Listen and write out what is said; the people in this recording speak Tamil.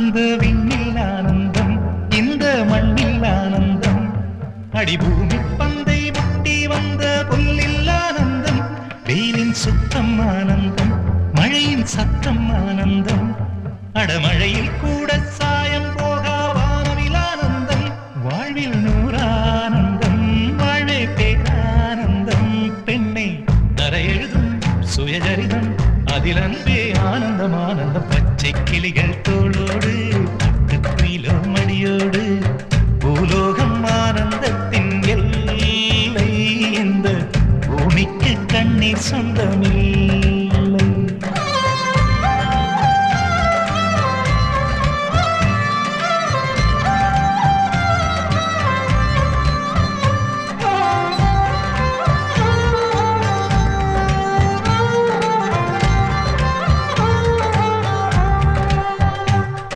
அந்த விண்ணில் ஆனந்தம், இந்த மண்ணில் ஆனந்தம், அடிபூமி பந்தை முட்டி வந்த புல்லில் ஆனந்தம், வெயிலின் சுத்தம் ஆனந்தம், மழையின் சத்தம் ஆனந்தம், அடமழையில் கூட சாயம் போகா வானவில் ஆனந்தம், வாழ்வில் நூறானந்தம், வாழ்வே பேரானந்தம். பெண்ணை தரையெழுதும் சுயஜரிதம், அதில் அன்பே ஆனந்தம், ஆனந்தம். பச்சை கிளிகள்